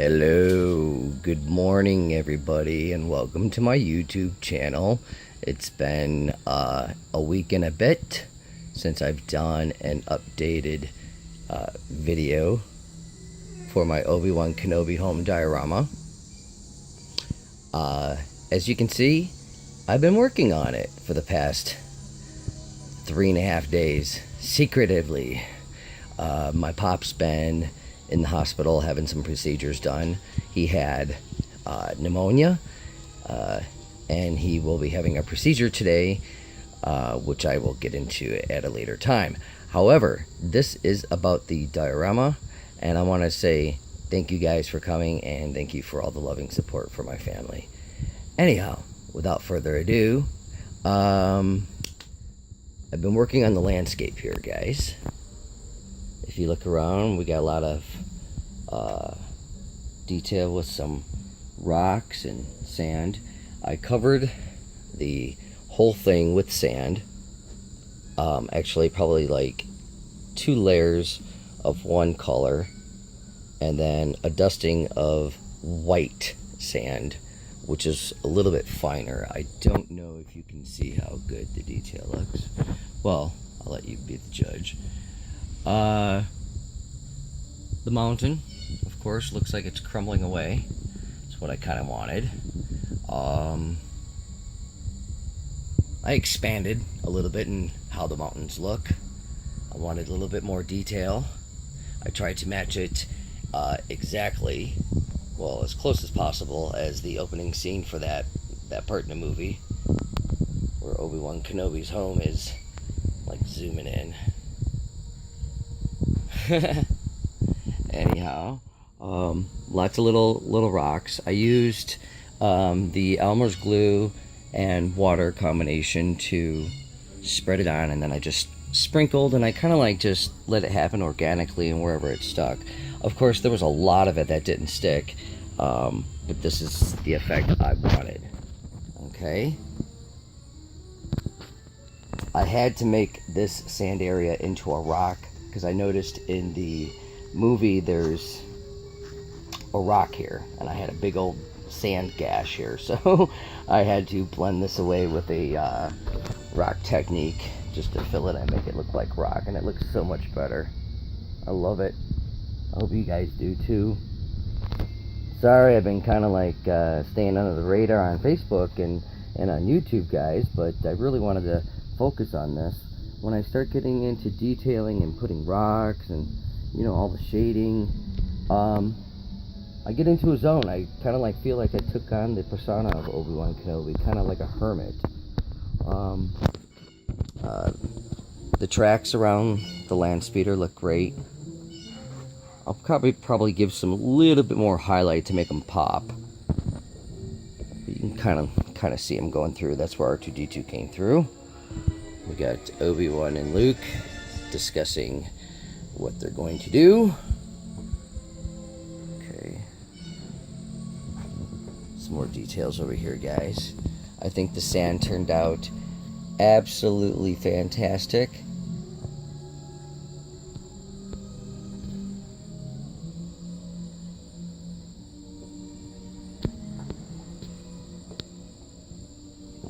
Hello, good morning everybody, and welcome to my YouTube channel. It's been a week and a bit since I've done an updated video for my Obi-Wan Kenobi home diorama. As you can see, I've been working on it for the past 3.5 days, secretively. My pop's been in the hospital having some procedures done. He had pneumonia, and he will be having a procedure today, which I will get into at a later time. However, this is about the diorama, and I want to say thank you guys for coming, and thank you for all the loving support for my family. Anyhow, without further ado, I've been working on the landscape here, guys. If you look around, we got a lot of detail with some rocks and sand. I covered the whole thing with sand. Actually, probably like 2 layers of one color, and then a dusting of white sand, which is a little bit finer. I don't know if you can see how good the detail looks. Well, I'll let you be the judge. The mountain, of course, looks like it's crumbling away. That's what I kind of wanted. I expanded a little bit in how the mountains look. I wanted a little bit more detail. I tried to match it exactly, well, as close as possible as the opening scene for that part in the movie, where Obi-Wan Kenobi's home is like zooming in. Anyhow, lots of little rocks. I used the Elmer's glue and water combination to spread it on, and then I just sprinkled, and I kind of like just let it happen organically and wherever it stuck. Of course, there was a lot of it that didn't stick, but this is the effect I wanted. Okay, I had to make this sand area into a rock because I noticed in the movie there's a rock here, and I had a big old sand gash here, so I had to blend this away with a rock technique just to fill it and make it look like rock, and it looks so much better. I love it. I hope you guys do too. Sorry, I've been kind of like staying under the radar on Facebook and on YouTube, guys, but I really wanted to focus on this. When I start getting into detailing and putting rocks and, you know, all the shading, I get into a zone. I kind of like feel like I took on the persona of Obi-Wan Kenobi, kind of like a hermit. The tracks around the land speeder look great. I'll probably give some little bit more highlight to make them pop. But you can kind of see them going through. That's where R2-D2 came through. We got Obi-Wan and Luke discussing what they're going to do. Okay. Some more details over here, guys. I think the sand turned out absolutely fantastic.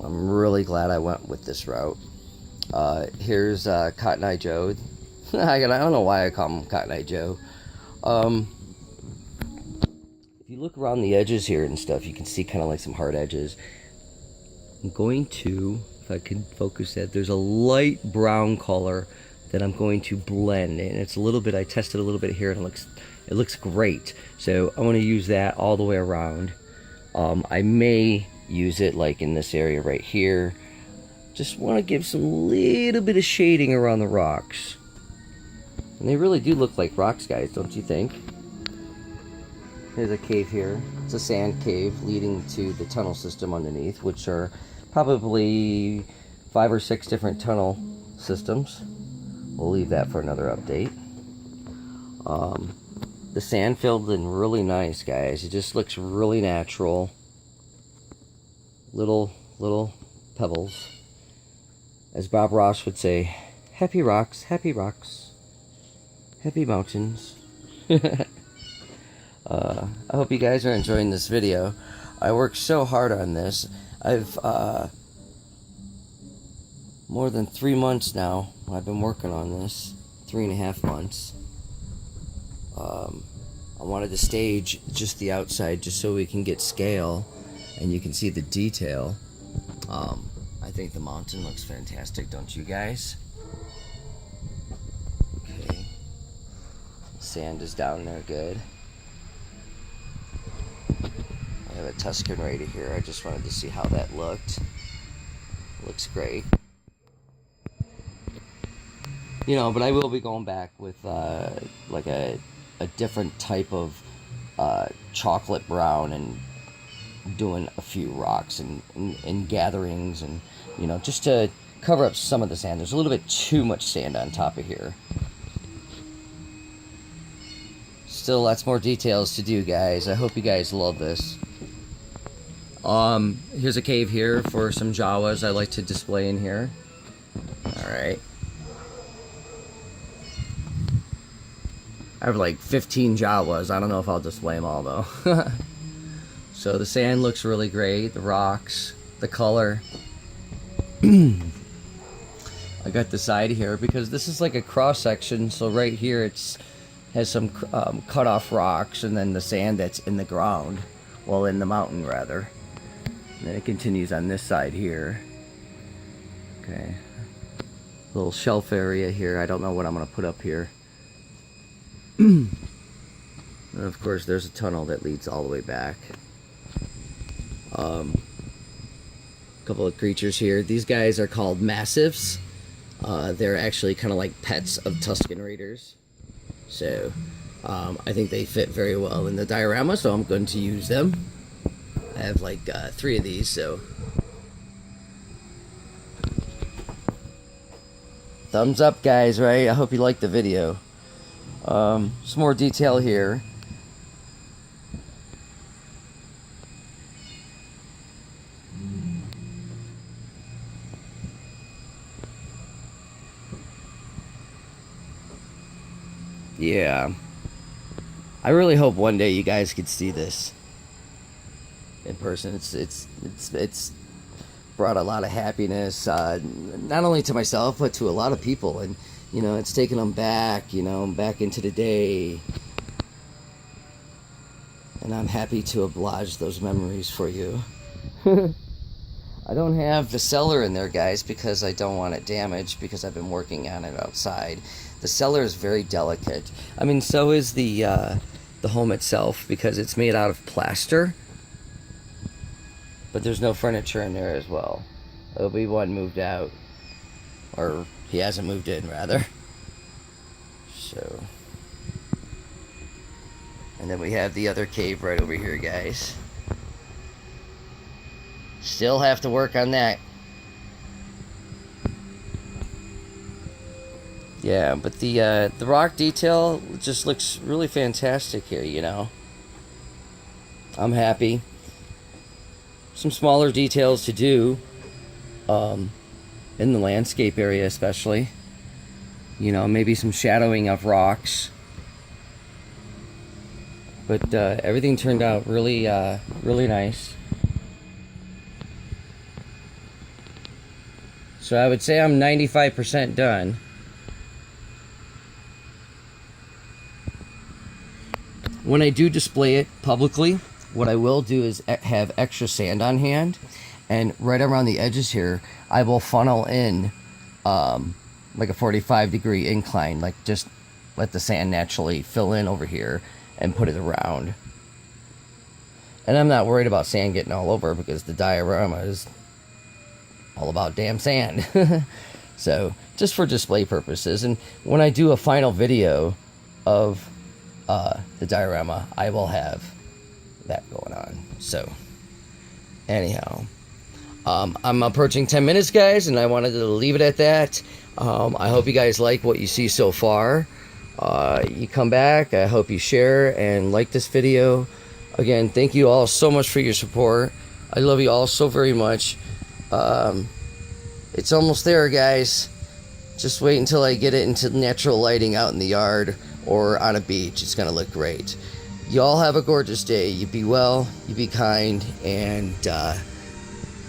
I'm really glad I went with this route. Here's Cotton Eye Joe. I don't know why I call him Cotton Eye Joe. If you look around the edges here and stuff, you can see kind of like some hard edges. I'm going to, if I can focus that, there's a light brown color that I'm going to blend, and it's a little bit, I tested a little bit here, and it looks great. So I want to use that all the way around. I may use it like in this area right here. Just want to give some little bit of shading around the rocks. And they really do look like rocks, guys, don't you think? Here's a cave here. It's a sand cave leading to the tunnel system underneath, which are probably 5 or 6 different tunnel systems. We'll leave that for another update. The sand filled in really nice, guys. It just looks really natural. Little pebbles. As Bob Ross would say, happy rocks, happy mountains. I hope you guys are enjoying this video. I worked so hard on this. I've more than 3 months now I've been working on this. 3.5 months. I wanted to stage just the outside just so we can get scale and you can see the detail. I think the mountain looks fantastic, don't you guys? Okay. Sand is down there good. I have a Tuscan Raider here. I just wanted to see how that looked. Looks great. You know, but I will be going back with like a different type of chocolate brown and doing a few rocks and gatherings, and you know, just to cover up some of the sand. There's a little bit too much sand on top of here. Still lots more details to do, guys. I hope you guys love this. Here's a cave here for some Jawas I like to display in here. Alright. I have like 15 Jawas. I don't know if I'll display them all though. So the sand looks really great. The rocks, the color. I got the side here because this is like a cross section. So right here it's has some cut off rocks, and then the sand that's in the ground, well, in the mountain rather. And then it continues on this side here. Okay. Little shelf area here. I don't know what I'm gonna put up here. And of course there's a tunnel that leads all the way back. A couple of creatures here. These guys are called massives. They're actually kind of like pets of Tuscan Raiders. So I think they fit very well in the diorama, so I'm going to use them. I have like 3 of these, so thumbs up, guys, right? I hope you liked the video. Some more detail here. Yeah, I really hope one day you guys could see this in person. It's brought a lot of happiness, not only to myself but to a lot of people, and you know, it's taken them back, you know, back into the day, and I'm happy to oblige those memories for you. I don't have the cellar in there, guys, because I don't want it damaged, because I've been working on it outside. The cellar is very delicate. I mean, so is the home itself, because it's made out of plaster. But there's no furniture in there as well. Obi-Wan moved out. Or he hasn't moved in, rather. So. And then we have the other cave right over here, guys. Still have to work on that. Yeah, but the rock detail just looks really fantastic here, you know. I'm happy. Some smaller details to do, in the landscape area especially. You know, maybe some shadowing of rocks. But everything turned out really, really nice. So I would say I'm 95% done. When I do display it publicly, what I will do is have extra sand on hand, and right around the edges here, I will funnel in like a 45-degree incline, like just let the sand naturally fill in over here and put it around. And I'm not worried about sand getting all over, because the diorama is all about damn sand. So just for display purposes, and when I do a final video of the diorama, I will have that going on. So anyhow, I'm approaching 10 minutes, guys, and I wanted to leave it at that. I hope you guys like what you see so far. You come back. I hope you share and like this video. Again, thank you all so much for your support. I love you all so very much. It's almost there, guys. Just wait until I get it into natural lighting out in the yard or on a beach. It's gonna look great. y'all have a gorgeous day. You be well, you be kind, and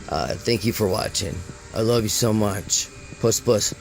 thank you for watching. I love you so much. Puss puss.